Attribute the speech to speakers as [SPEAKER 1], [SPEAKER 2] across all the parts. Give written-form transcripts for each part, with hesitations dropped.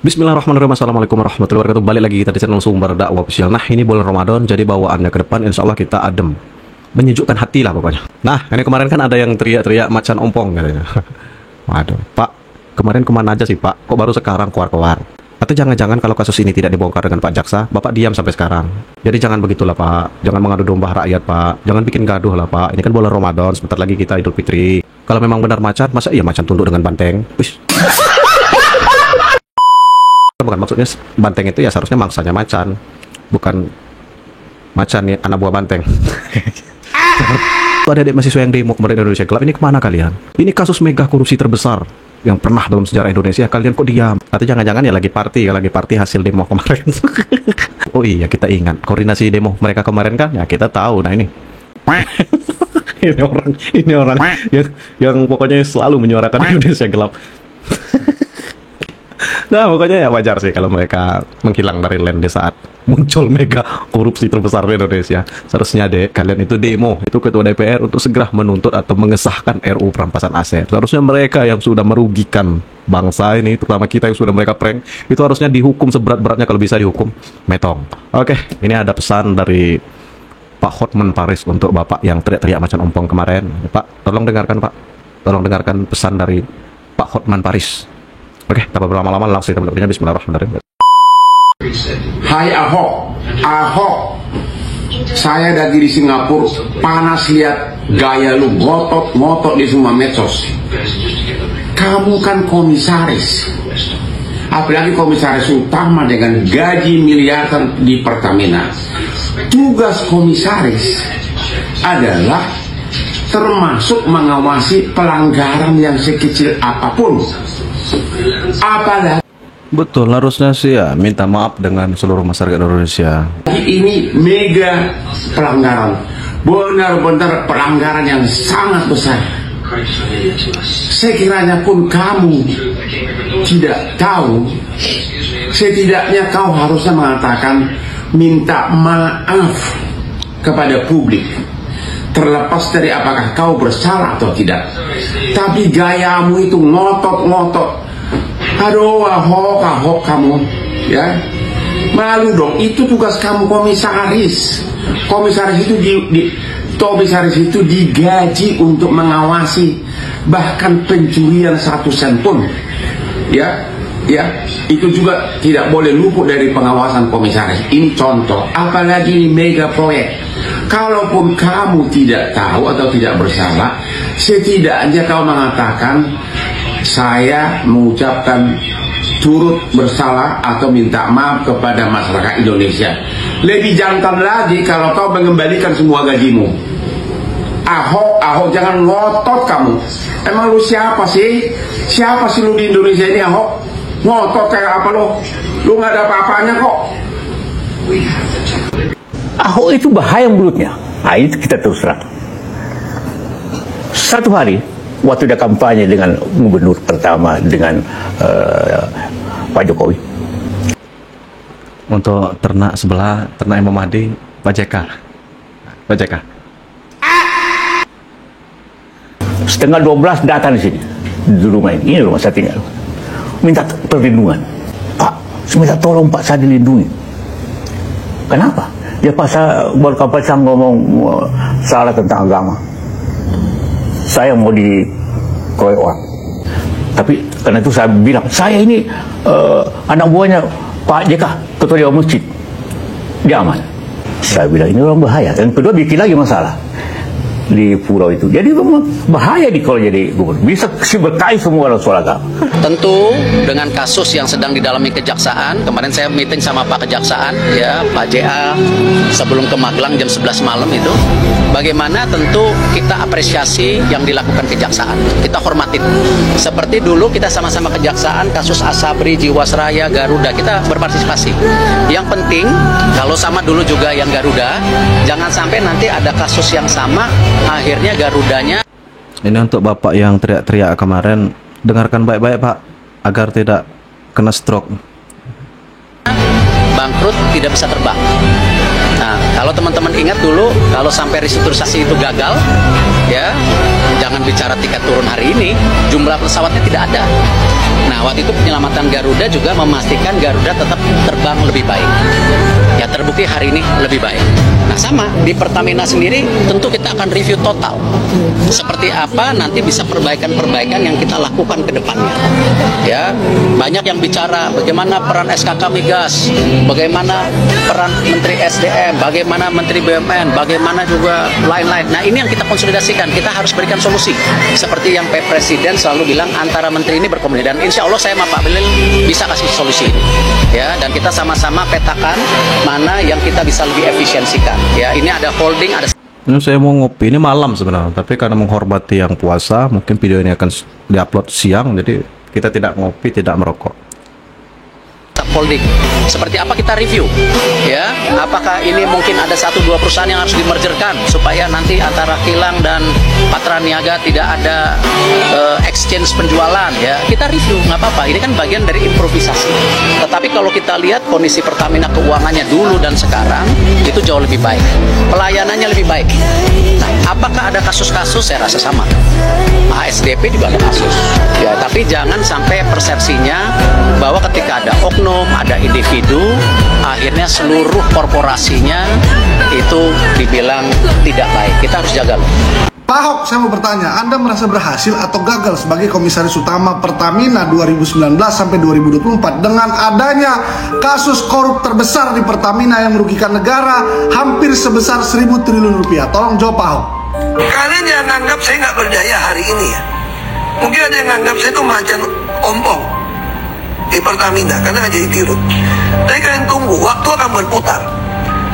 [SPEAKER 1] Bismillahirrahmanirrahim. Assalamualaikum warahmatullahi wabarakatuh. Balik lagi kita di channel Sumber Dakwah Official. Nah, ini bulan Ramadan, jadi bawaannya ke depan insya Allah kita adem, menyejukkan hati lah pokoknya. Nah, ini kemarin kan ada yang teriak-teriak macan ompong katanya. Waduh, Pak, kemarin kemana aja sih Pak? Kok baru sekarang keluar-keluar? Atau jangan-jangan kalau kasus ini tidak dibongkar dengan Pak Jaksa, Bapak diam sampai sekarang? Jadi jangan begitulah Pak, jangan mengadu domba rakyat Pak, jangan bikin gaduh lah Pak. Ini kan bulan Ramadan, sebentar lagi kita Idul Fitri. Kalau memang benar macan, masa iya macan tunduk dengan banteng? Wih. Bukan, maksudnya banteng itu ya seharusnya mangsanya macan, bukan macan ya anak buah banteng. Adik-adik mahasiswa yang demo kemarin di Indonesia Gelap, ini kemana kalian? Ini kasus mega korupsi terbesar yang pernah dalam sejarah Indonesia. Kalian kok diam? Atau jangan-jangan ya lagi party hasil demo kemarin. Oh iya, kita ingat koordinasi demo mereka kemarin kan? Ya kita tahu. Nah ini ini orang yang pokoknya selalu menyuarakan Indonesia Gelap. Nah pokoknya ya wajar sih kalau mereka menghilang dari land di saat muncul mega korupsi terbesar di Indonesia. Seharusnya deh kalian itu demo, itu ketua DPR untuk segera menuntut atau mengesahkan RUU perampasan aset. Seharusnya mereka yang sudah merugikan bangsa ini, terutama kita yang sudah mereka prank, itu harusnya dihukum seberat-beratnya, kalau bisa dihukum metong. Oke, ini ada pesan dari Pak Hotman Paris untuk Bapak yang teriak-teriak macan ompong kemarin. Pak, tolong dengarkan Pak, tolong dengarkan pesan dari Pak Hotman Paris. Oke, tanpa berlama-lama langsung kita melakukannya. Bismillahirrahmanirrahim.
[SPEAKER 2] Hai Ahok, saya lagi di Singapura, panas lihat gaya lu ngotot di semua medsos. Kamu kan komisaris, apalagi komisaris utama dengan gaji miliaran di Pertamina. Tugas komisaris adalah termasuk mengawasi pelanggaran yang sekecil apapun. Apalagi
[SPEAKER 1] betul, harusnya sih ya minta maaf dengan seluruh masyarakat Indonesia.
[SPEAKER 2] Ini mega pelanggaran, benar-benar pelanggaran yang sangat besar. Sekiranya pun kamu tidak tahu, setidaknya kau harusnya mengatakan minta maaf kepada publik, terlepas dari apakah kau bersalah atau tidak. Tapi gayamu itu ngotot. Aduh, Ahok kamu, ya malu dong. Itu tugas kamu komisaris. Komisaris itu digaji untuk mengawasi, bahkan pencurian 1 sen pun, ya itu juga tidak boleh luput dari pengawasan komisaris. Ini contoh, apalagi ini mega proyek. Kalaupun kamu tidak tahu atau tidak bersalah, setidaknya kau mengatakan saya mengucapkan turut bersalah atau minta maaf kepada masyarakat Indonesia. Lebih jantan lagi kalau kau mengembalikan semua gajimu. Ahok, jangan ngotot kamu. Emang lu siapa sih? Siapa sih lu di Indonesia ini, Ahok? Ngotot kayak apa lu? Lu nggak ada apa-apanya kok.
[SPEAKER 3] Ahok itu bahaya mulutnya. Nah, itu kita terus terang. Satu hari waktu dia kampanye dengan gubernur pertama dengan Pak Jokowi.
[SPEAKER 1] Untuk ternak sebelah, ternak Imam Mahdi, Pak JK.
[SPEAKER 3] Setengah 12 datang di sini, di rumah ini rumah saya tinggal. Minta perlindungan. Pak, saya minta tolong Pak, saya dilindungi. Kenapa? Dia pasal baru kampanye saya ngomong salah tentang agama. Saya mau dikeroyok orang. Tapi karena itu saya bilang, saya ini anak buahnya Pak JK, ketua dewan masjid. Dia aman. Saya bilang ini orang bahaya. Dan kedua bikin lagi masalah di pulau itu. Jadi bahaya kalau jadi gubernur. Bisa berkait semua orang soal agama.
[SPEAKER 4] Tentu dengan kasus yang sedang didalami kejaksaan, kemarin saya meeting sama Pak Kejaksaan, ya Pak JA, sebelum ke Magelang jam 11 malam itu, bagaimana tentu kita apresiasi yang dilakukan kejaksaan, kita hormatin. Seperti dulu kita sama-sama kejaksaan, kasus Asabri, Jiwasraya, Garuda, kita berpartisipasi. Yang penting, kalau sama dulu juga yang Garuda, jangan sampai nanti ada kasus yang sama, akhirnya Garudanya.
[SPEAKER 1] Ini untuk Bapak yang teriak-teriak kemarin, dengarkan baik-baik Pak, agar tidak kena stroke.
[SPEAKER 4] Bangkrut, tidak bisa terbang. Nah, kalau teman-teman ingat dulu, kalau sampai restrukturisasi itu gagal, ya jangan bicara tiket turun hari ini, jumlah pesawatnya tidak ada. Nah, waktu itu penyelamatan Garuda juga memastikan Garuda tetap terbang lebih baik. Ya, terbukti hari ini lebih baik. Nah, sama di Pertamina sendiri tentu kita akan review total. Seperti apa nanti bisa perbaikan-perbaikan yang kita lakukan ke depannya. Ya, banyak yang bicara bagaimana peran SKK Migas, bagaimana peran Menteri SDM, bagaimana Menteri BUMN, bagaimana juga lain-lain. Nah, ini yang kita konsolidasikan. Kita harus berikan solusi. Seperti yang Pak Presiden selalu bilang, antara menteri ini berkomunikasi. Dan insya Allah saya sama Pak Belil bisa kasih solusi. Ya, dan kita sama-sama petakan mana yang kita bisa lebih efisiensikan. Ya, ini ada holding, ada.
[SPEAKER 1] Ini saya mau ngopi, ini malam sebenarnya, tapi karena menghormati yang puasa, mungkin video ini akan diupload siang, jadi kita tidak ngopi, tidak merokok.
[SPEAKER 4] Holding. Seperti apa kita review, ya? Apakah ini mungkin ada 1-2 perusahaan yang harus dimergerkan supaya nanti antara kilang dan Patra Niaga tidak ada exchange penjualan, ya? Kita review, nggak apa-apa. Ini kan bagian dari improvisasi. Tetapi kalau kita lihat kondisi Pertamina keuangannya dulu dan sekarang itu jauh lebih baik, pelayanannya lebih baik. Nah, apakah ada kasus-kasus? Saya rasa sama. ASDP juga ada kasus, ya. Tapi jangan sampai persepsinya bahwa ketika ada oknum, ada individu, akhirnya seluruh korporasinya itu dibilang tidak baik. Kita harus jaga loh.
[SPEAKER 5] Pak Ahok, saya mau bertanya, Anda merasa berhasil atau gagal sebagai Komisaris Utama Pertamina 2019 sampai 2024 dengan adanya kasus korup terbesar di Pertamina yang merugikan negara hampir sebesar 1.000 triliun rupiah? Tolong jawab Pak Ahok.
[SPEAKER 6] Kalian jangan anggap saya nggak berdaya hari ini ya. Mungkin ada yang anggap saya itu macan ompong di Pertamina karena nggak jadi dirut. Tapi kalian tunggu, waktu akan berputar.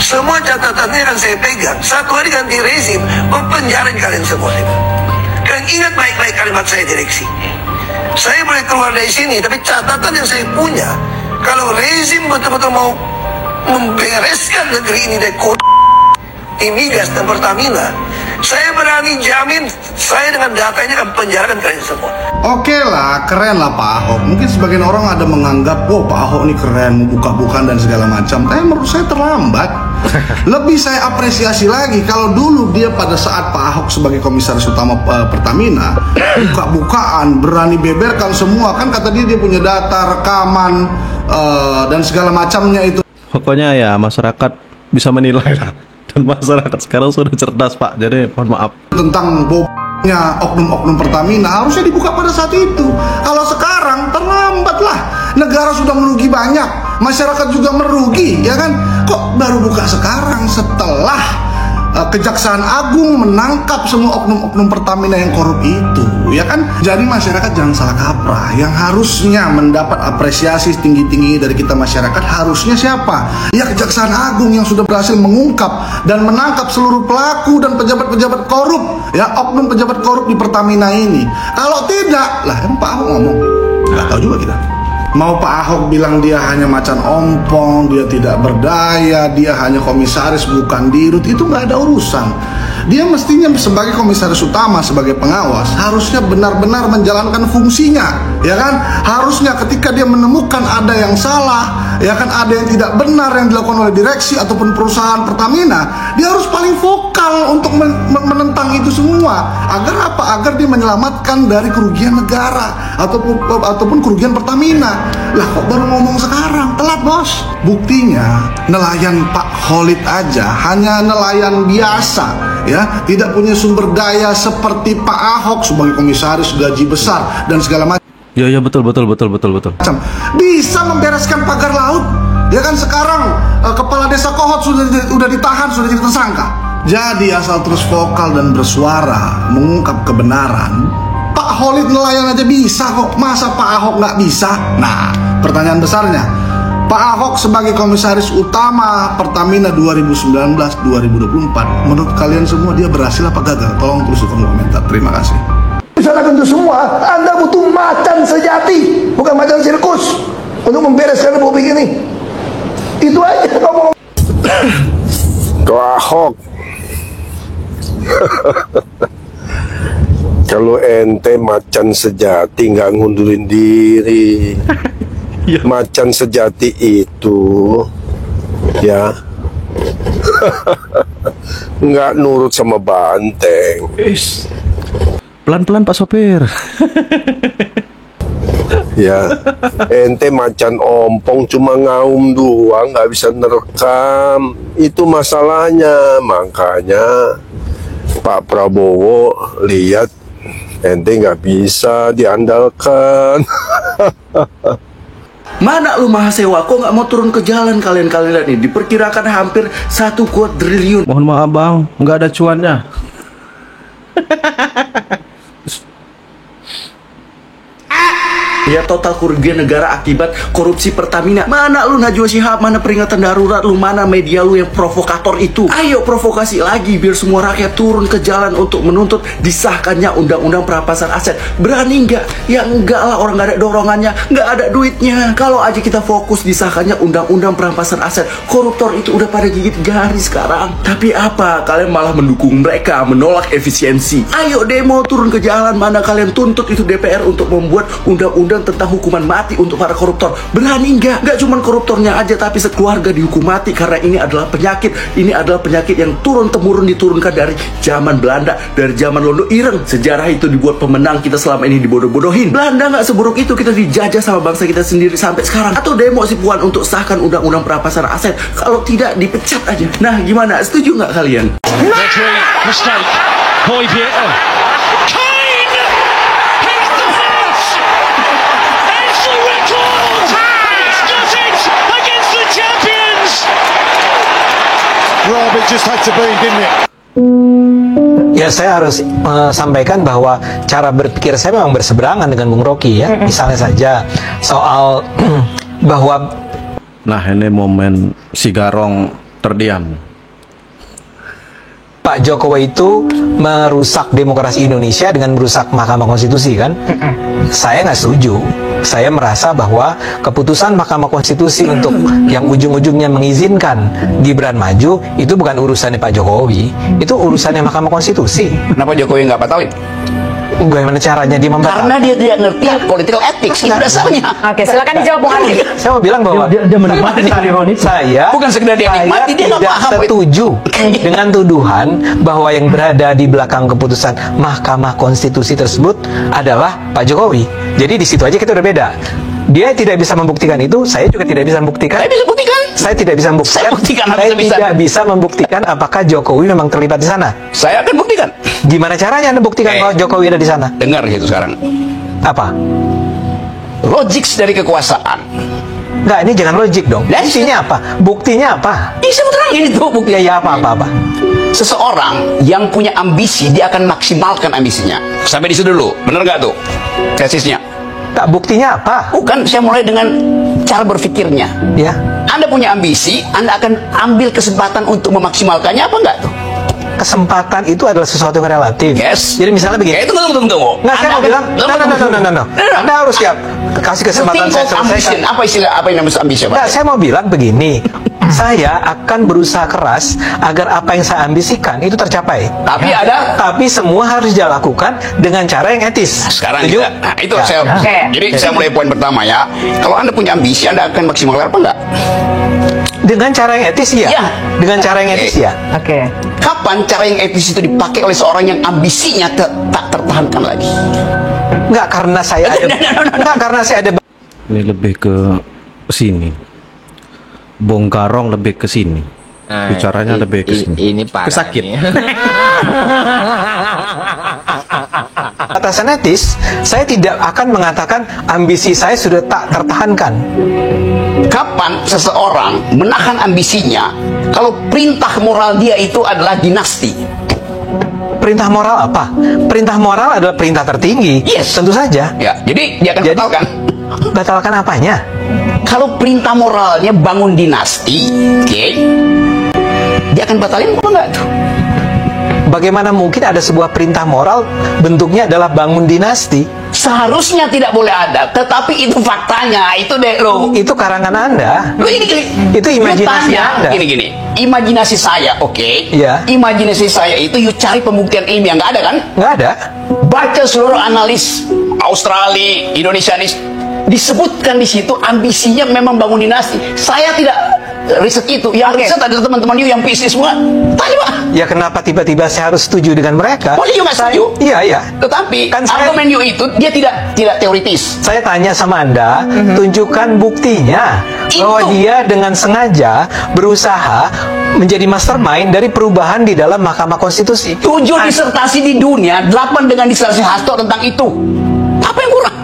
[SPEAKER 6] Semua catatannya akan saya pegang. Satu hari ganti rezim, mempenjarain kalian semua. Kalian ingat baik-baik kalimat saya, direksi. Saya boleh keluar dari sini, tapi catatan yang saya punya, kalau rezim betul-betul mau membereskan negeri ini dari Migas dan Pertamina, saya berani jamin saya dengan datanya akan penjarakan kalian semua.
[SPEAKER 5] Oke lah, keren lah Pak Ahok. Mungkin sebagian orang ada menganggap, wow Pak Ahok ini keren, mau buka-bukaan dan segala macam. Tapi menurut saya terlambat. Lebih saya apresiasi lagi kalau dulu dia pada saat Pak Ahok sebagai Komisaris Utama Pertamina buka-bukaan, berani beberkan semua. Kan kata dia punya data, rekaman, dan segala macamnya itu.
[SPEAKER 1] Pokoknya ya masyarakat bisa menilai lah. Dan masyarakat sekarang sudah cerdas Pak, jadi mohon maaf.
[SPEAKER 5] Tentang bobnya oknum-oknum Pertamina harusnya dibuka pada saat itu. Kalau sekarang terlambat lah. Negara sudah merugi banyak, masyarakat juga merugi, ya kan? Kok baru buka sekarang setelah Kejaksaan Agung menangkap semua oknum-oknum Pertamina yang korup itu, ya kan? Jadi masyarakat jangan salah kaprah. Yang harusnya mendapat apresiasi tinggi-tinggi dari kita masyarakat harusnya siapa? Ya Kejaksaan Agung yang sudah berhasil mengungkap dan menangkap seluruh pelaku dan pejabat-pejabat korup, ya oknum pejabat korup di Pertamina ini. Kalau tidak, lah yang Pak Ahok ngomong, nggak tahu juga kita. Mau Pak Ahok bilang dia hanya macan ompong, dia tidak berdaya, dia hanya komisaris bukan dirut, itu nggak ada urusan. Dia mestinya sebagai komisaris utama, sebagai pengawas, harusnya benar-benar menjalankan fungsinya, ya kan? Harusnya ketika dia menemukan ada yang salah, ya kan, ada yang tidak benar yang dilakukan oleh direksi ataupun perusahaan Pertamina, dia harus paling vokal untuk menentang itu semua. Agar apa? Agar dia menyelamatkan dari kerugian negara ataupun kerugian Pertamina. Lah kok baru ngomong sekarang? Telat bos. Buktinya nelayan Pak Khalid aja hanya nelayan biasa, ya, tidak punya sumber daya seperti Pak Ahok sebagai komisaris gaji besar dan segala macam.
[SPEAKER 1] Ya betul.
[SPEAKER 5] Bisa membereskan pagar laut, ya kan? Sekarang kepala desa Kohot sudah ditahan, sudah jadi tersangka. Jadi asal terus vokal dan bersuara mengungkap kebenaran. Pak Khalid nelayan aja bisa kok, masa Pak Ahok nggak bisa? Nah, pertanyaan besarnya, Pak Ahok sebagai komisaris utama Pertamina 2019-2024, menurut kalian semua dia berhasil apa gagal? Tolong tulis di kolom komentar. Terima kasih.
[SPEAKER 6] Saya untuk semua, Anda butuh macan sejati, bukan macan sirkus untuk membereskan republik ini. Itu aja ngomong.
[SPEAKER 7] Tuh Ahok. Kalau ente macan sejati nggak ngundurin diri, macan sejati itu ya nggak nurut sama banteng.
[SPEAKER 1] Pelan-pelan Pak Sopir.
[SPEAKER 7] Ya, ente macan ompong cuma ngaum doang, nggak bisa nerekam. Itu masalahnya. Makanya Pak Prabowo lihat ente nggak bisa diandalkan.
[SPEAKER 8] Mana lu Mahasewa, kok nggak mau turun ke jalan kalian-kalian ini? Diperkirakan hampir 1 kuadriliun.
[SPEAKER 1] Mohon maaf bang, nggak ada cuannya.
[SPEAKER 8] Ya total kerugian negara akibat korupsi Pertamina. Mana lu Najwa Shihab, mana peringatan darurat lu, mana media lu yang provokator itu? Ayo provokasi lagi biar semua rakyat turun ke jalan untuk menuntut disahkannya undang-undang perampasan aset. Berani nggak? Ya enggak lah, orang nggak ada dorongannya, nggak ada duitnya. Kalau aja kita fokus disahkannya undang-undang perampasan aset, koruptor itu udah pada gigit jari sekarang. Tapi apa? Kalian malah mendukung mereka, menolak efisiensi. Ayo demo, turun ke jalan, mana kalian tuntut itu DPR untuk membuat undang-undang tentang hukuman mati untuk para koruptor. Berani nggak? Nggak cuma koruptornya aja, tapi sekeluarga dihukum mati karena ini adalah penyakit. Ini adalah penyakit yang turun-temurun diturunkan dari zaman Belanda, dari zaman Londo Ireng. Sejarah itu dibuat pemenang, kita selama ini dibodoh-bodohin. Belanda nggak seburuk itu, kita dijajah sama bangsa kita sendiri sampai sekarang. Atau demo si Puan untuk sahkan undang-undang perampasan aset. Kalau tidak, dipecat aja. Nah, gimana? Setuju nggak kalian?
[SPEAKER 9] Mistake. Boy Vieira.
[SPEAKER 10] Rob, it just had to be, didn't it?
[SPEAKER 11] Ya, saya harus sampaikan bahwa cara berpikir saya memang berseberangan dengan Bung Rocky ya. Misalnya saja soal bahwa
[SPEAKER 1] Nah ini momen si Garong terdiam.
[SPEAKER 11] Pak Jokowi itu merusak demokrasi Indonesia dengan merusak Mahkamah Konstitusi kan? Saya nggak setuju. Saya merasa bahwa keputusan Mahkamah Konstitusi untuk yang ujung-ujungnya mengizinkan Gibran maju itu bukan urusannya Pak Jokowi, itu urusannya Mahkamah Konstitusi.
[SPEAKER 3] Kenapa Jokowi nggak batalin?
[SPEAKER 11] Bagaimana caranya dia membatalkan?
[SPEAKER 3] Karena dia tidak ngerti political ethics, itu dasarnya.
[SPEAKER 12] Oke, silakan dijawab Bung Andi.
[SPEAKER 11] Saya mau bilang bahwa dia menikmati saya
[SPEAKER 3] bukan sekedar dia nikmati, dia nggak
[SPEAKER 11] tidak
[SPEAKER 3] paham
[SPEAKER 11] setuju dengan tuduhan bahwa yang berada di belakang keputusan Mahkamah Konstitusi tersebut adalah Pak Jokowi. Jadi di situ aja kita udah beda. Dia tidak bisa membuktikan itu, saya juga tidak bisa membuktikan.
[SPEAKER 3] Saya bisa buktikan.
[SPEAKER 11] Saya tidak bisa membuktikan.
[SPEAKER 3] Saya buktikan,
[SPEAKER 11] saya tidak bisa membuktikan apakah Jokowi memang terlibat di sana.
[SPEAKER 3] Saya akan buktikan.
[SPEAKER 11] Gimana caranya Anda buktikan bahwa Jokowi ada di sana?
[SPEAKER 3] Dengar gitu sekarang.
[SPEAKER 11] Apa?
[SPEAKER 3] Logik dari kekuasaan.
[SPEAKER 11] Enggak, ini jangan logik dong. Buktinya apa? Buktinya apa?
[SPEAKER 3] Bisa terangin itu bukti.
[SPEAKER 11] Ya apa.
[SPEAKER 3] Seseorang yang punya ambisi, dia akan maksimalkan ambisinya. Sampai di situ dulu, bener nggak tuh tesisnya?
[SPEAKER 11] Tak, buktinya apa?
[SPEAKER 3] Bukan, saya mulai dengan cara berpikirnya.
[SPEAKER 11] Ya.
[SPEAKER 3] Anda punya ambisi, Anda akan ambil kesempatan untuk memaksimalkannya apa enggak tuh?
[SPEAKER 11] Kesempatan itu adalah sesuatu yang relatif.
[SPEAKER 3] Yes.
[SPEAKER 11] Jadi misalnya begini.
[SPEAKER 3] Tunggu.
[SPEAKER 11] Nggak, saya mau bilang, no. Anda harus siap. Kasih kesempatan saya selesaikan.
[SPEAKER 3] Apa istilah, apa yang namanya ambisi?
[SPEAKER 11] Nggak, saya mau bilang begini. Saya akan berusaha keras agar apa yang saya ambisikan itu tercapai. Tapi semua harus dilakukan dengan cara yang etis.
[SPEAKER 3] Sekarang itu saya. Jadi saya mulai poin pertama ya. Kalau Anda punya ambisi, Anda akan maksimalkan apa enggak?
[SPEAKER 11] Dengan cara yang etis ya. Dengan cara yang etis ya.
[SPEAKER 12] Oke.
[SPEAKER 3] Kapan cara yang etis itu dipakai oleh seorang yang ambisinya tak tertahankan lagi?
[SPEAKER 11] Enggak, karena saya ada. Enggak, karena saya ada.
[SPEAKER 1] Ini lebih ke sini. Bung Garong lebih ke sini. Bicaranya lebih ke sini.
[SPEAKER 13] Ini parah.
[SPEAKER 1] Kesakit.
[SPEAKER 11] Atasan etis, saya tidak akan mengatakan ambisi saya sudah tak tertahankan.
[SPEAKER 3] Kapan seseorang menahan ambisinya kalau perintah moral dia itu adalah dinasti?
[SPEAKER 11] Perintah moral apa? Perintah moral adalah perintah tertinggi.
[SPEAKER 3] Yes.
[SPEAKER 11] Tentu saja.
[SPEAKER 3] Ya, jadi dia akan batalkan.
[SPEAKER 11] Batalkan apanya?
[SPEAKER 3] Kalau perintah moralnya bangun dinasti, dia akan batalin apa enggak tuh?
[SPEAKER 11] Bagaimana mungkin ada sebuah perintah moral bentuknya adalah bangun dinasti?
[SPEAKER 3] Seharusnya tidak boleh ada, tetapi itu faktanya, itu deh lo.
[SPEAKER 11] Itu karangan Anda.
[SPEAKER 3] Lo ini
[SPEAKER 11] itu imajinasi Anda.
[SPEAKER 3] Gini. Imajinasi saya, oke?
[SPEAKER 11] Iya.
[SPEAKER 3] Imajinasi saya itu, you cari pembuktian ilmiah, nggak ada kan?
[SPEAKER 11] Nggak ada.
[SPEAKER 3] Baca seluruh analis Australia, Indonesianis, disebutkan di situ ambisinya memang bangun dinasti. Saya tidak
[SPEAKER 4] riset itu. Yang riset ada teman-teman you yang PhD semua. Tanya Pak.
[SPEAKER 11] Ya kenapa tiba-tiba saya harus setuju dengan mereka?
[SPEAKER 4] Oh, you nggak setuju?
[SPEAKER 11] Iya.
[SPEAKER 4] Tetapi
[SPEAKER 11] Kan
[SPEAKER 4] argumen you itu dia tidak teoritis.
[SPEAKER 11] Saya tanya sama Anda, tunjukkan buktinya bahwa dia dengan sengaja berusaha menjadi mastermind dari perubahan di dalam Mahkamah Konstitusi.
[SPEAKER 4] 7 disertasi di dunia, 8 dengan disertasi Hasto tentang itu. Apa yang kurang?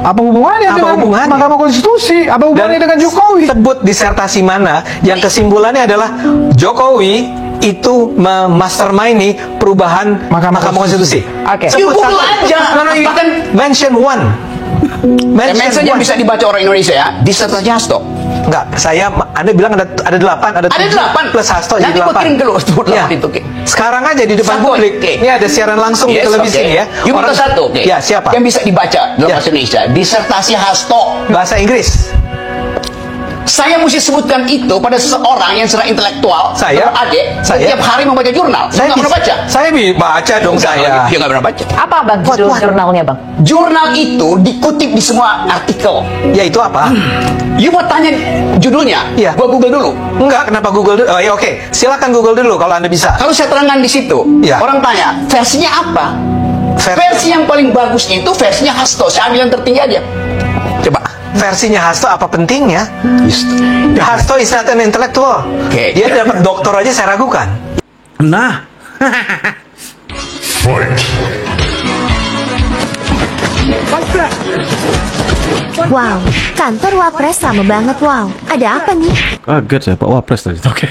[SPEAKER 10] Apa hubungannya dengan Mahkamah Konstitusi? Apa hubungannya dengan Jokowi?
[SPEAKER 11] Sebut disertasi mana yang kesimpulannya adalah Jokowi itu memastermindi perubahan Mahkamah Konstitusi.
[SPEAKER 4] Oke.
[SPEAKER 11] Sebut
[SPEAKER 4] Google
[SPEAKER 11] satu.
[SPEAKER 4] aja.
[SPEAKER 11] Bahkan mention one.
[SPEAKER 4] Mention yang bisa dibaca orang Indonesia ya, disertasi Hasto.
[SPEAKER 11] Enggak, Anda bilang ada 8, ada 7 plus Hasto jadi 8.
[SPEAKER 4] Nanti gue kirim ke lu
[SPEAKER 11] Ya.
[SPEAKER 4] itu. Okay.
[SPEAKER 11] Sekarang aja di depan
[SPEAKER 4] Satu,
[SPEAKER 11] publik.
[SPEAKER 4] okay.
[SPEAKER 11] Ini ada siaran langsung di televisi
[SPEAKER 4] okay.
[SPEAKER 11] ya.
[SPEAKER 4] You minta satu, okay.
[SPEAKER 11] Ya, siapa?
[SPEAKER 4] Yang bisa dibaca dalam bahasa Indonesia, disertasi Hasto.
[SPEAKER 11] Bahasa Inggris.
[SPEAKER 4] Saya mesti sebutkan itu pada seseorang yang secara intelektual.
[SPEAKER 11] Saya
[SPEAKER 4] setiap hari membaca jurnal. Saya nggak pernah baca.
[SPEAKER 11] Saya baca dong saya.
[SPEAKER 4] Dia nggak pernah baca.
[SPEAKER 12] Apa Bang jurnalnya Bang?
[SPEAKER 4] Jurnal itu dikutip di semua artikel.
[SPEAKER 11] Ya itu apa?
[SPEAKER 4] You mau tanya judulnya?
[SPEAKER 11] Iya.
[SPEAKER 4] Gua Google dulu.
[SPEAKER 11] Enggak, kenapa Google dulu? Oh ya oke. Silakan Google dulu kalau Anda bisa.
[SPEAKER 4] Kalau saya terangkan di situ,
[SPEAKER 11] Iya.
[SPEAKER 4] orang tanya versinya apa? Versi yang paling bagus itu versinya Hasto. Saya ambil yang tertinggi aja. Coba.
[SPEAKER 11] Versinya Hasto apa pentingnya? Hasto is not an intellectual.
[SPEAKER 4] Okay.
[SPEAKER 11] Dia dapat doktor aja saya ragukan.
[SPEAKER 1] Nah.
[SPEAKER 13] Wow, kantor Wapres sama banget. Wow, ada apa nih?
[SPEAKER 1] Kaget saya Pak Wapres tadi. Oke.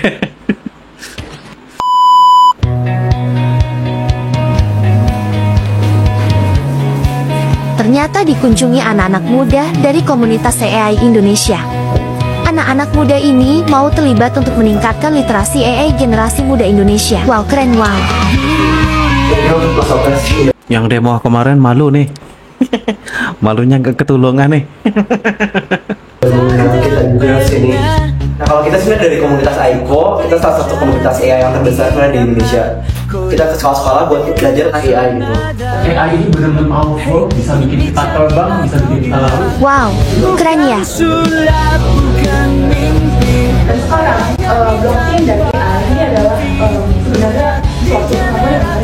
[SPEAKER 13] Ternyata dikunjungi anak-anak muda dari komunitas AI Indonesia. Anak-anak muda ini mau terlibat untuk meningkatkan literasi AI generasi muda Indonesia. Wow, keren wow.
[SPEAKER 1] Yang demo kemarin malu nih. Malunya nggak ketulungan nih.
[SPEAKER 14] Kita juga sini. Nah kalau kita sebenarnya dari komunitas AICO, kita salah satu komunitas AI yang terbesar sebenarnya di Indonesia. Kita ke sekolah-sekolah buat belajar AI gitu.
[SPEAKER 15] AI ini benar-benar powerful, bisa bikin kita terbang, bisa bikin kita lari.
[SPEAKER 13] Wow, keren ya.
[SPEAKER 16] Dan sekarang blockchain dan AI ini adalah sebenarnya suatu hal yang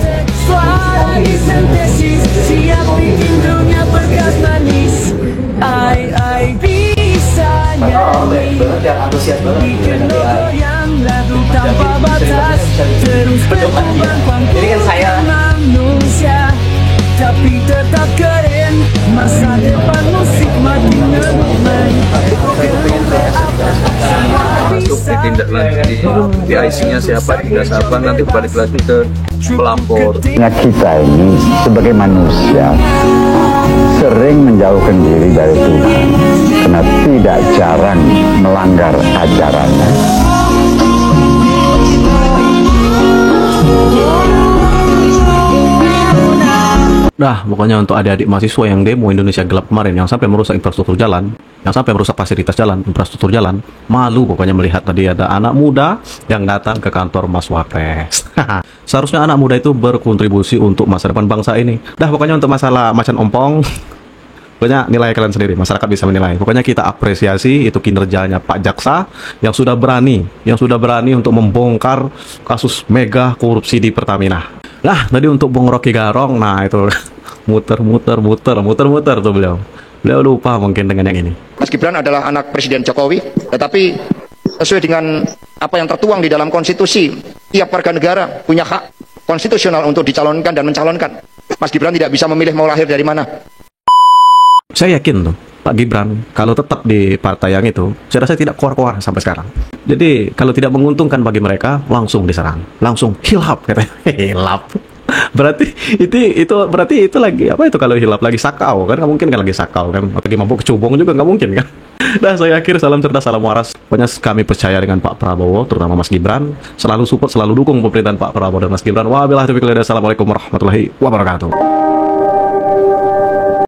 [SPEAKER 14] Maka orang banyak banget yang antusias banget dengan AI.
[SPEAKER 4] Jadi kan saya
[SPEAKER 17] tapi tetap keren, masa depan musik makin
[SPEAKER 18] masuk ditindaklanjuti di IC-nya siapa, tidak siapa, nanti balik lagi ke pelapor.
[SPEAKER 3] Kita ini sebagai manusia sering menjauhkan diri dari Tuhan karena tidak jarang melanggar ajarannya.
[SPEAKER 1] Nah, pokoknya untuk adik-adik mahasiswa yang demo Indonesia Gelap kemarin, yang sampai merusak infrastruktur jalan, yang sampai merusak fasilitas jalan, infrastruktur jalan, malu pokoknya melihat tadi ada anak muda yang datang ke kantor Mas Wapres. Seharusnya anak muda itu berkontribusi untuk masa depan bangsa ini. Dah, pokoknya untuk masalah macan ompong, pokoknya nilai kalian sendiri, masyarakat bisa menilai. Pokoknya kita apresiasi itu kinerjanya Pak Jaksa yang sudah berani untuk membongkar kasus mega korupsi di Pertamina. Nah, tadi untuk Bung Rocky Garong, nah itu muter-muter tuh beliau lupa mungkin dengan yang ini.
[SPEAKER 19] Mas Gibran adalah anak Presiden Jokowi, tetapi sesuai dengan apa yang tertuang di dalam konstitusi, tiap warga negara punya hak konstitusional untuk dicalonkan dan mencalonkan. Mas Gibran tidak bisa memilih mau lahir dari mana.
[SPEAKER 1] Saya yakin tuh Pak Gibran kalau tetap di partai yang itu, saya rasa tidak keluar-keluar sampai sekarang. Jadi kalau tidak menguntungkan bagi mereka, langsung diserang, langsung hilap katanya. Hilap. Berarti itu lagi apa itu kalau hilap lagi sakau kan? Nggak mungkin kan lagi sakau kan? Lagi mabuk kecubung juga nggak mungkin kan? Nah, saya akhir salam cerdas, salam waras. Pokoknya kami percaya dengan Pak Prabowo, terutama Mas Gibran, selalu support, selalu dukung pemerintahan Pak Prabowo dan Mas Gibran. Wabillahi taufiq wal hidayah. Assalamualaikum warahmatullahi wabarakatuh.